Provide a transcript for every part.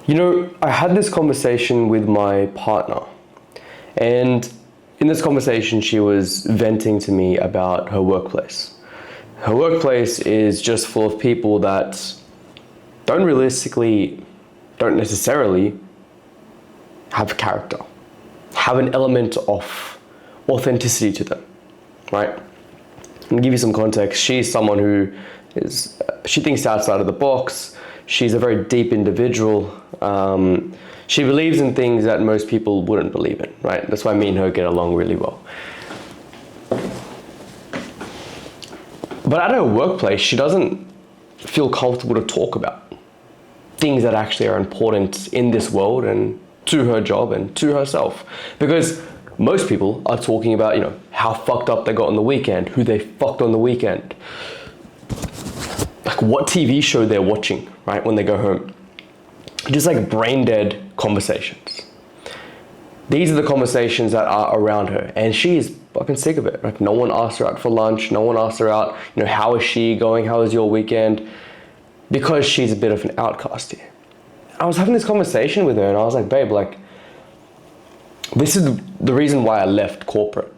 I had this conversation with my partner, and in this conversation, she was venting to me about her workplace. Her workplace is just full of people that don't necessarily have character, have an element of authenticity to them, right? I'm gonna give you some context. She's someone who she thinks outside of the box. She's a very deep individual. She believes in things that most people wouldn't believe in, right? That's why me and her get along really well. But at her workplace, she doesn't feel comfortable to talk about things that actually are important in this world and to her job and to herself. Because most people are talking about, how fucked up they got on the weekend, who they fucked on the weekend, like what TV show they're watching, right, when they go home. Just like brain dead conversations. These are the conversations that are around her, and she is fucking sick of it. Like, no one asks her out for lunch, no one asks her out, how is she going, how is your weekend? Because she's a bit of an outcast here. I was having this conversation with her, and I was like, babe, this is the reason why I left corporate,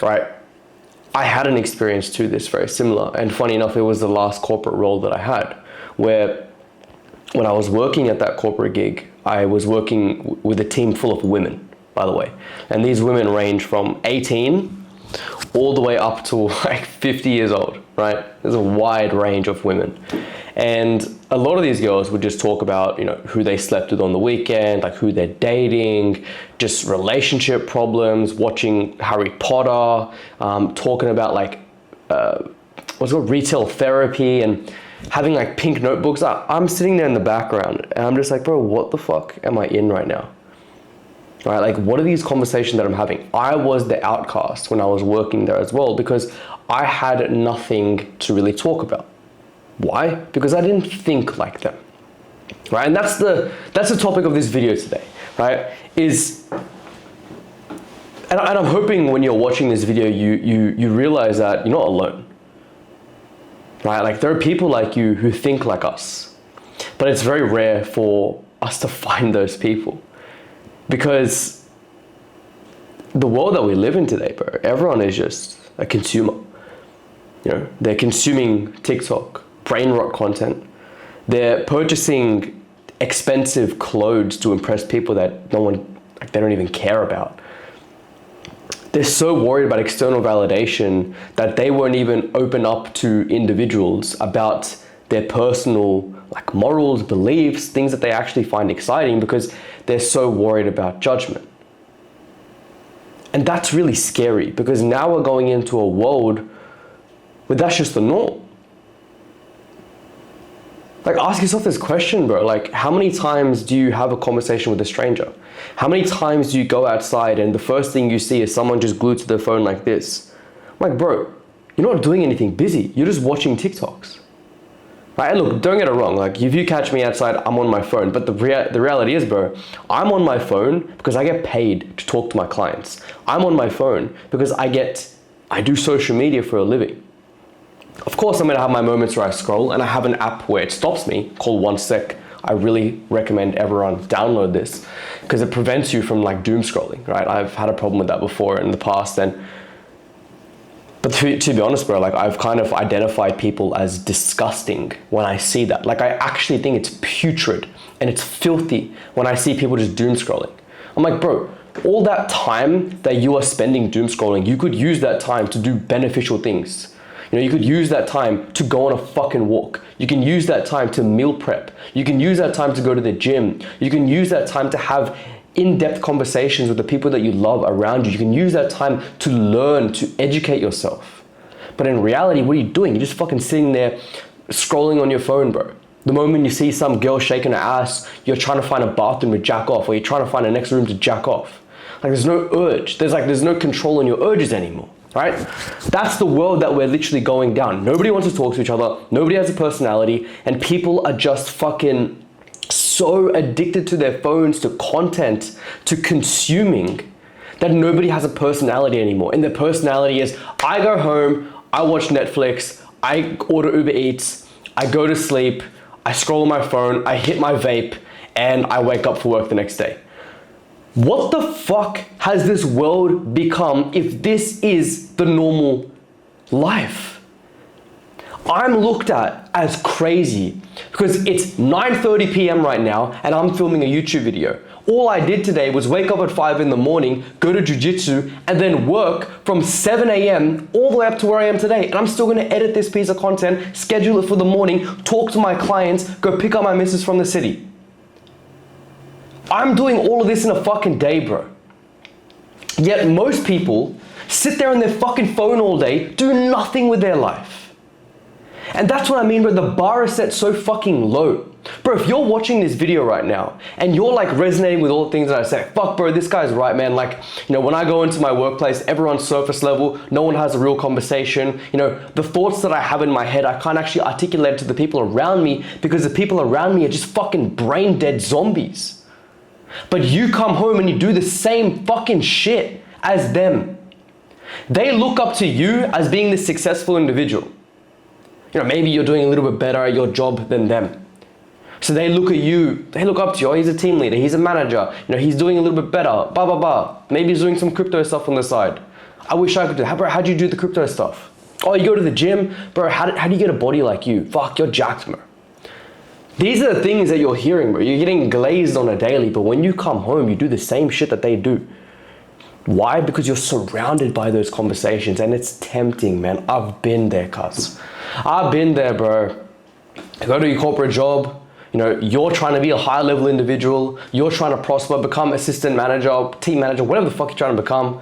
right? I had an experience to this very similar, and funny enough, it was the last corporate role that I had, where when I was working at that corporate gig, I was working with a team full of women, by the way. And these women range from 18 all the way up to like 50 years old, right? There's a wide range of women. And a lot of these girls would just talk about, who they slept with on the weekend, like who they're dating, just relationship problems, watching Harry Potter, talking about what's it called, retail therapy, and having like pink notebooks. I'm sitting there in the background and I'm just like, bro, what the fuck am I in right now? Right? Like, what are these conversations that I'm having? I was the outcast when I was working there as well, because I had nothing to really talk about. Why? Because I didn't think like them, right? And that's the topic of this video today, right? And I'm hoping when you're watching this video, you realize that you're not alone, right? Like, there are people like you who think like us, but it's very rare for us to find those people, because the world that we live in today, bro, everyone is just a consumer. They're consuming TikTok, brain rot content. They're purchasing expensive clothes to impress people that they don't even care about. They're so worried about external validation that they won't even open up to individuals about their personal morals, beliefs, things that they actually find exciting, because they're so worried about judgment. And that's really scary, because now we're going into a world where that's just the norm. Ask yourself this question, bro. How many times do you have a conversation with a stranger? How many times do you go outside and the first thing you see is someone just glued to their phone like this? Bro, you're not doing anything busy. You're just watching TikToks. Right? And look, don't get it wrong. If you catch me outside, I'm on my phone. But the reality is, bro, I'm on my phone because I get paid to talk to my clients. I'm on my phone because I do social media for a living. Of course, I'm gonna have my moments where I scroll, and I have an app where it stops me called OneSec. I really recommend everyone download this, because it prevents you from doom scrolling, right? I've had a problem with that before in the past, but to be honest, bro, I've kind of identified people as disgusting when I see that. I actually think it's putrid and it's filthy when I see people just doom scrolling. I'm like, bro, all that time that you are spending doom scrolling, you could use that time to do beneficial things. You could use that time to go on a fucking walk. You can use that time to meal prep. You can use that time to go to the gym. You can use that time to have in-depth conversations with the people that you love around you. You can use that time to learn, to educate yourself. But in reality, what are you doing? You're just fucking sitting there scrolling on your phone, bro. The moment you see some girl shaking her ass, you're trying to find a bathroom to jack off, or you're trying to find a next room to jack off. There's no urge. There's no control on your urges anymore. Right? That's the world that we're literally going down. Nobody wants to talk to each other. Nobody has a personality, and people are just fucking so addicted to their phones, to content, to consuming, that nobody has a personality anymore. And their personality is, I go home, I watch Netflix, I order Uber Eats, I go to sleep, I scroll on my phone, I hit my vape, and I wake up for work the next day. What the fuck has this world become if this is the normal life? I'm looked at as crazy because it's 9:30 p.m. right now and I'm filming a YouTube video. All I did today was wake up at 5 in the morning, go to jiu-jitsu, and then work from 7 a.m. all the way up to where I am today. And I'm still gonna edit this piece of content, schedule it for the morning, talk to my clients, go pick up my missus from the city. I'm doing all of this in a fucking day, bro. Yet most people sit there on their fucking phone all day, do nothing with their life. And that's what I mean, bro. The bar is set so fucking low. Bro, if you're watching this video right now and you're like resonating with all the things that I say, fuck bro, this guy's right, man. Like, you know, when I go into my workplace, everyone's surface level, no one has a real conversation. You know, the thoughts that I have in my head, I can't actually articulate to the people around me because the people around me are just fucking brain dead zombies. But you come home and you do the same fucking shit as them. They look up to you as being this successful individual. You know, maybe you're doing a little bit better at your job than them. So they look at you, they look up to you, oh, he's a team leader, he's a manager, you know, he's doing a little bit better, blah, blah, blah. Maybe he's doing some crypto stuff on the side. I wish I could do that. Bro, how do you do the crypto stuff? Oh, you go to the gym? Bro, how do you get a body like you? Fuck, you're jacked, bro. These are the things that you're hearing, bro. You're getting glazed on a daily, but when you come home, you do the same shit that they do. Why? Because you're surrounded by those conversations and it's tempting, man. I've been there, cuz. I've been there, bro. You go to your corporate job, you know, you're trying to be a high level individual, you're trying to prosper, become assistant manager, team manager, whatever the fuck you're trying to become.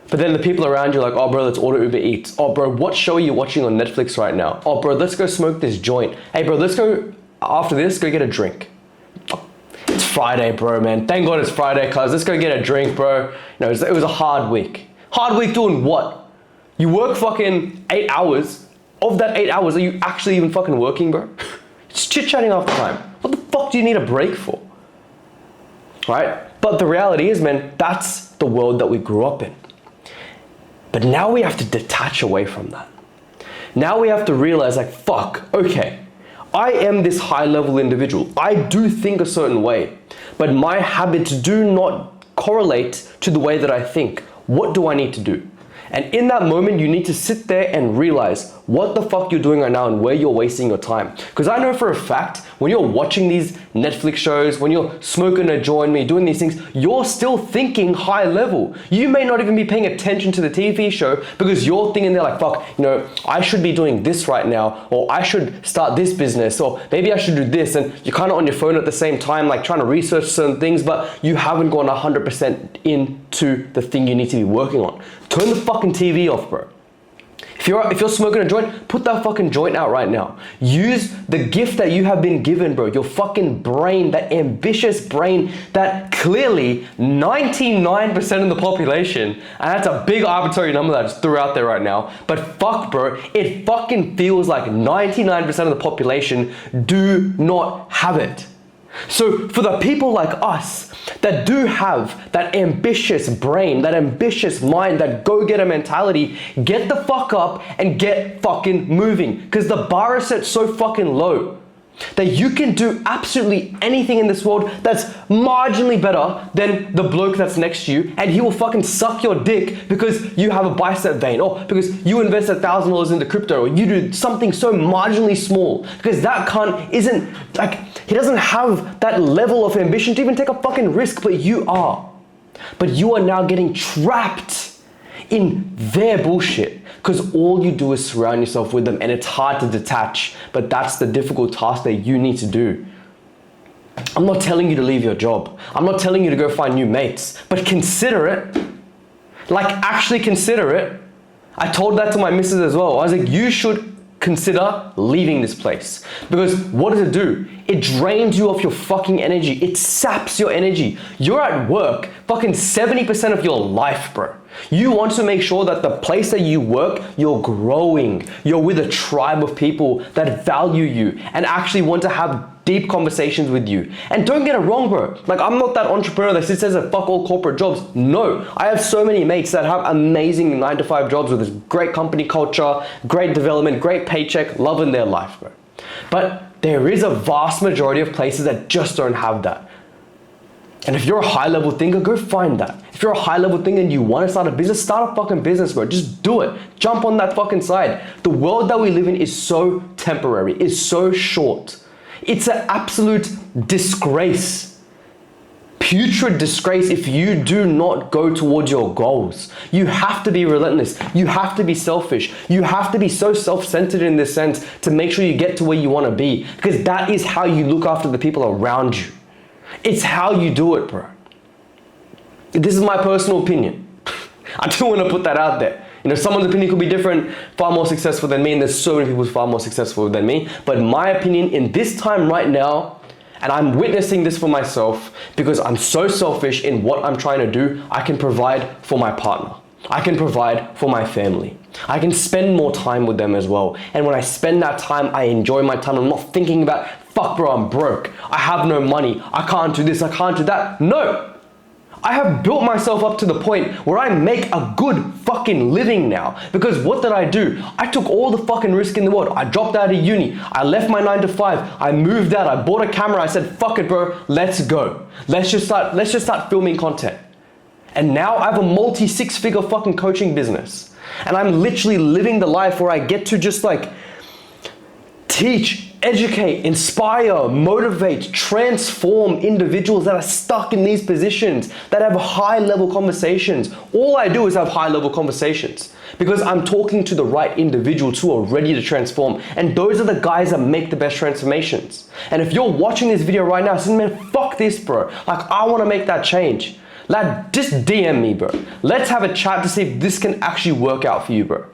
But then the people around you are like, oh bro, let's order Uber Eats. Oh bro, what show are you watching on Netflix right now? Oh bro, let's go smoke this joint. Hey bro, let's go, after this, go get a drink. It's Friday, bro, man. Thank God it's Friday, cuz. Let's go get a drink, bro. You know, it was a hard week. Hard week doing what? You work fucking 8 hours. Of that 8 hours, are you actually even fucking working, bro? It's chit-chatting half the time. What the fuck do you need a break for? Right? But the reality is, man, that's the world that we grew up in. But now we have to detach away from that. Now we have to realize, like, fuck, okay, I am this high-level individual. I do think a certain way, but my habits do not correlate to the way that I think. What do I need to do? And in that moment, you need to sit there and realize what the fuck you're doing right now and where you're wasting your time. Because I know for a fact, when you're watching these Netflix shows, when you're smoking a joint, when you're doing these things, you're still thinking high level. You may not even be paying attention to the TV show because you're thinking there like, fuck, you know, I should be doing this right now, or I should start this business, or maybe I should do this. And you're kind of on your phone at the same time, like trying to research certain things, but you haven't gone 100% into the thing you need to be working on. Turn the fucking TV off, bro. If you're smoking a joint, put that fucking joint out right now. Use the gift that you have been given, bro. Your fucking brain, that ambitious brain that clearly 99% of the population, and that's a big arbitrary number that I just threw out there right now, but fuck, bro, it fucking feels like 99% of the population do not have it. So for the people like us that do have that ambitious brain, that ambitious mind, that go-getter mentality, get the fuck up and get fucking moving. Because the bar is set so fucking low that you can do absolutely anything in this world that's marginally better than the bloke that's next to you, and he will fucking suck your dick because you have a bicep vein, or because you invest $1,000 into crypto, or you do something so marginally small, because that cunt isn't, like, he doesn't have that level of ambition to even take a fucking risk, but you are. But you are now getting trapped in their bullshit because all you do is surround yourself with them, and it's hard to detach, but that's the difficult task that you need to do. I'm not telling you to leave your job. I'm not telling you to go find new mates, but consider it. Like, actually consider it. I told that to my missus as well. I was like, you should consider leaving this place. Because what does it do? It drains you of your fucking energy. It saps your energy. You're at work fucking 70% of your life, bro. You want to make sure that the place that you work, you're growing. You're with a tribe of people that value you and actually want to have deep conversations with you. And don't get it wrong, bro. Like, I'm not that entrepreneur that says fuck all corporate jobs. No, I have so many mates that have amazing 9-to-5 jobs with this great company culture, great development, great paycheck, loving their life, bro. But there is a vast majority of places that just don't have that. And if you're a high level thinker, go find that. If you're a high level thinker and you want to start a business, start a fucking business, bro. Just do it. Jump on that fucking side. The world that we live in is so temporary, is so short. It's an absolute disgrace. Putrid disgrace if you do not go towards your goals. You have to be relentless. You have to be selfish. You have to be so self-centered in this sense to make sure you get to where you want to be, because that is how you look after the people around you. It's how you do it, bro. This is my personal opinion. I do want to put that out there. You know, someone's opinion could be different, far more successful than me, and there's so many people far more successful than me. But my opinion in this time right now, and I'm witnessing this for myself because I'm so selfish in what I'm trying to do, I can provide for my partner. I can provide for my family. I can spend more time with them as well. And when I spend that time, I enjoy my time. I'm not thinking about, fuck bro, I'm broke. I have no money. I can't do this, I can't do that. No. I have built myself up to the point where I make a good fucking living now. Because what did I do? I took all the fucking risk in the world. I dropped out of uni. I left my 9 to 5. I moved out. I bought a camera. I said, fuck it, bro. Let's go. Let's just start filming content. And now I have a multi 6-figure fucking coaching business. And I'm literally living the life where I get to just like teach, educate, inspire, motivate, transform individuals that are stuck in these positions, that have high level conversations. All I do is have high level conversations because I'm talking to the right individuals who are ready to transform. And those are the guys that make the best transformations. And if you're watching this video right now saying, man, fuck this, bro. Like, I want to make that change. Like, just DM me, bro. Let's have a chat to see if this can actually work out for you, bro.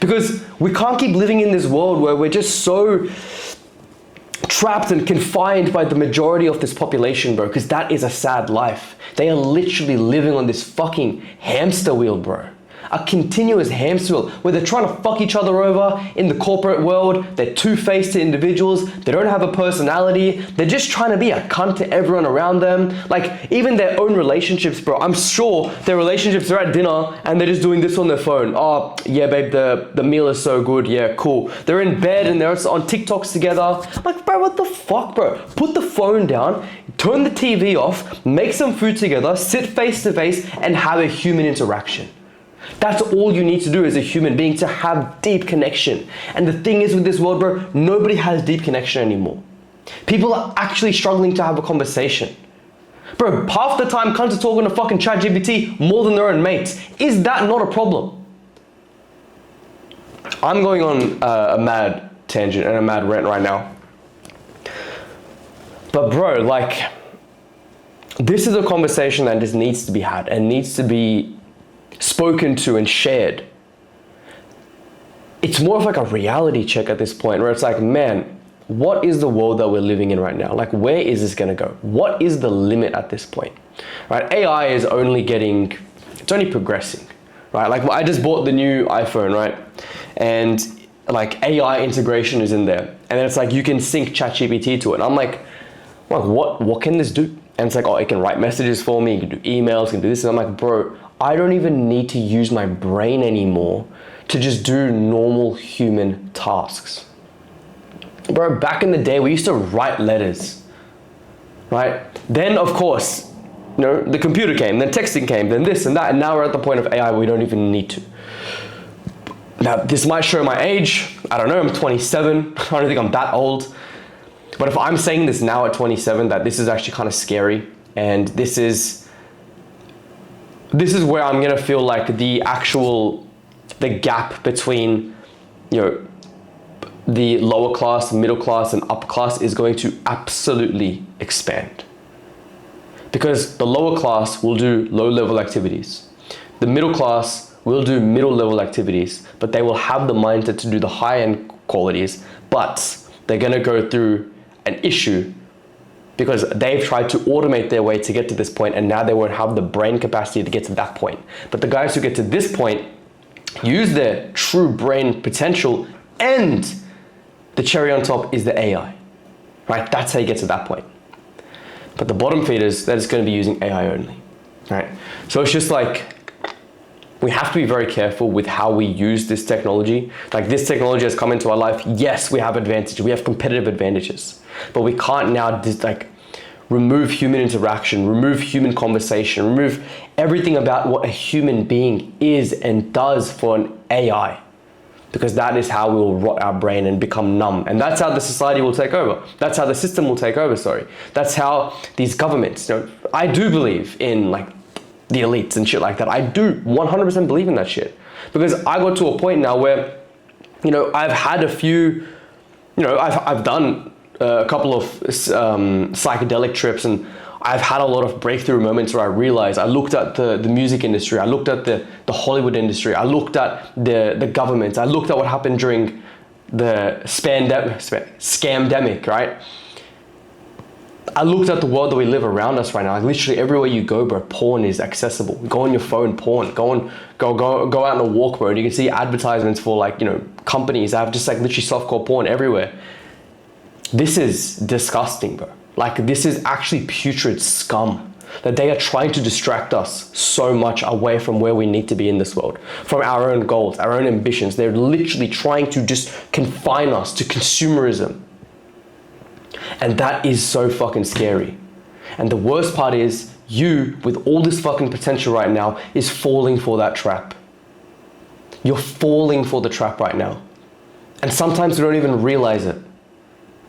Because we can't keep living in this world where we're just so trapped and confined by the majority of this population, bro, because that is a sad life. They are literally living on this fucking hamster wheel, bro. A continuous hamster wheel where they're trying to fuck each other over in the corporate world. They're two-faced individuals. They don't have a personality. They're just trying to be a cunt to everyone around them. Like, even their own relationships, bro. I'm sure their relationships are at dinner and they're just doing this on their phone. Oh, yeah, babe, the meal is so good. Yeah, cool. They're in bed and they're on TikToks together. I'm like, bro, what the fuck, bro? Put the phone down, turn the TV off, make some food together, sit face to face and have a human interaction. That's all you need to do as a human being, to have deep connection. And the thing is with this world, bro, nobody has deep connection anymore. People are actually struggling to have a conversation. Bro, half the time cunts are talking to fucking ChatGPT more than their own mates. Is that not a problem? I'm going on a mad tangent and a mad rant right now. But bro, like, this is a conversation that just needs to be had and needs to be spoken to and shared. It's more of like a reality check at this point where it's like, man, what is the world that we're living in right now? Like, where is this gonna go? What is the limit at this point? Right? AI is only progressing, right? Like, I just bought the new iPhone, right? And like AI integration is in there. And then it's like, you can sync ChatGPT to it. And I'm like, what can this do? And it's like, oh, it can write messages for me, it can do emails, it can do this. And I'm like, bro, I don't even need to use my brain anymore to just do normal human tasks. Bro, back in the day, we used to write letters, right? Then, of course, you know, the computer came, then texting came, then this and that, and now we're at the point of AI where we don't even need to. Now, this might show my age. I don't know, I'm 27. I don't think I'm that old. But if I'm saying this now at 27, that this is actually kind of scary, and this is where I'm gonna feel like the gap between, you know, the lower class, middle class, and upper class is going to absolutely expand. Because the lower class will do low-level activities. The middle class will do middle-level activities, but they will have the mindset to do the high-end qualities, but they're gonna go through an issue because they've tried to automate their way to get to this point, and now they won't have the brain capacity to get to that point. But the guys who get to this point use their true brain potential, and the cherry on top is the AI, right? That's how you get to that point. But the bottom feeders, they're just going to be using AI only, right? So it's just like, We have to be very careful with how we use this technology. Like, this technology has come into our life. Yes, we have advantages. We have competitive advantages, but we can't now remove human interaction, remove human conversation, remove everything about what a human being is and does for an AI, because that is how we will rot our brain and become numb. And that's how the society will take over. That's how the system will take over, sorry. That's how these governments, I do believe in like the elites and shit like that. I do 100% believe in that shit, because I got to a point now where, I've had a few, I've done a couple of psychedelic trips, and I've had a lot of breakthrough moments where I realized, I looked at the music industry, I looked at the Hollywood industry, I looked at the government, I looked at what happened during the scamdemic, right? I looked at the world that we live around us right now. Like, literally everywhere you go, bro, porn is accessible. Go on your phone, porn. Go out on a walk, bro, and you can see advertisements for companies that have just literally softcore porn everywhere. This is disgusting, bro. Like, this is actually putrid scum that they are trying to distract us so much away from where we need to be in this world, from our own goals, our own ambitions. They're literally trying to just confine us to consumerism. And that is so fucking scary. And the worst part is, you, with all this fucking potential right now, is falling for that trap. You're falling for the trap right now. And sometimes you don't even realize it.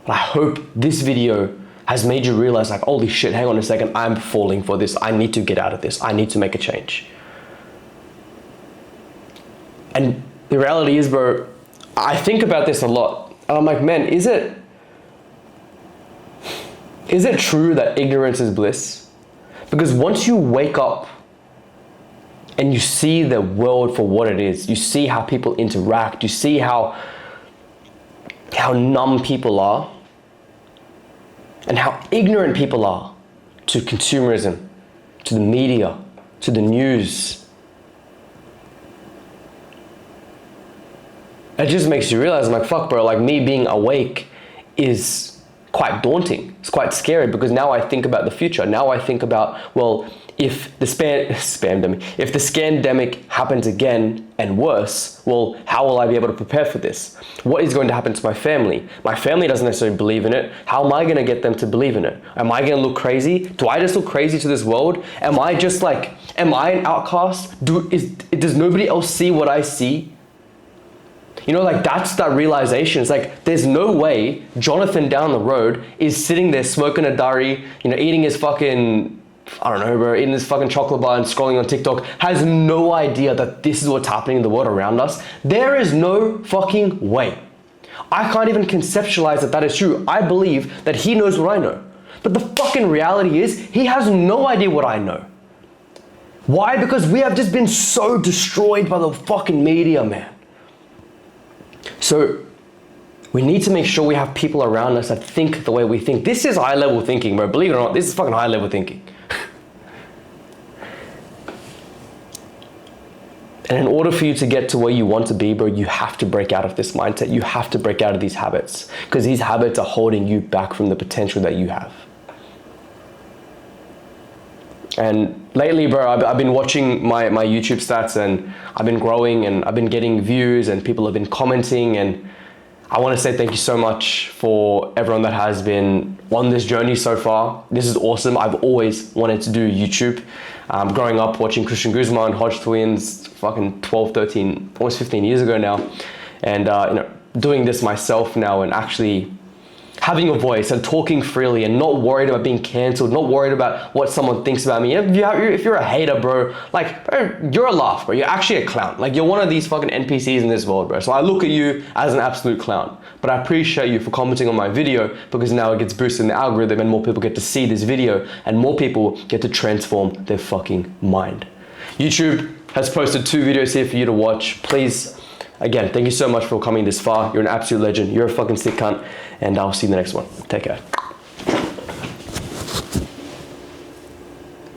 But I hope this video has made you realize, like, holy shit, hang on a second, I'm falling for this. I need to get out of this. I need to make a change. And the reality is, bro, I think about this a lot. And I'm like, man, is it true that ignorance is bliss? Because once you wake up and you see the world for what it is, you see how people interact, you see how numb people are, and how ignorant people are to consumerism, to the media, to the news. It just makes you realize, I'm like, fuck, bro, like, me being awake is quite daunting. It's quite scary, because now I think about the future. Now I think about, well, if the scandemic happens again and worse, well, how will I be able to prepare for this? What is going to happen to my family? My family doesn't necessarily believe in it. How am I going to get them to believe in it? Am I going to look crazy? Do I just look crazy to this world? Am I an outcast? Does nobody else see what I see? That's that realization. It's like, there's no way Jonathan down the road is sitting there smoking a durry, eating his fucking, I don't know, bro, eating his fucking chocolate bar and scrolling on TikTok, has no idea that this is what's happening in the world around us. There is no fucking way. I can't even conceptualize that is true. I believe that he knows what I know. But the fucking reality is, he has no idea what I know. Why? Because we have just been so destroyed by the fucking media, man. So we need to make sure we have people around us that think the way we think. This is high level thinking, bro. Believe it or not, this is fucking high level thinking. And in order for you to get to where you want to be, bro, you have to break out of this mindset. You have to break out of these habits, because these habits are holding you back from the potential that you have. And lately, bro, I've been watching my YouTube stats, and I've been growing, and I've been getting views, and people have been commenting, and I want to say thank you so much for everyone that has been on this journey so far. This is awesome. I've always wanted to do YouTube. Growing up watching Christian Guzman, Hodge Twins, fucking 12, 13, almost 15 years ago now. And doing this myself now, and actually having a voice and talking freely and not worried about being cancelled, not worried about what someone thinks about me. If you're a hater, bro, like, bro, you're a laugh, bro. You're actually a clown. Like, you're one of these fucking NPCs in this world, bro. So I look at you as an absolute clown. But I appreciate you for commenting on my video, because now it gets boosted in the algorithm and more people get to see this video and more people get to transform their fucking mind. YouTube has posted 2 videos here for you to watch. Please, again, thank you so much for coming this far. You're an absolute legend. You're a fucking sick cunt. And I'll see you in the next one. Take care.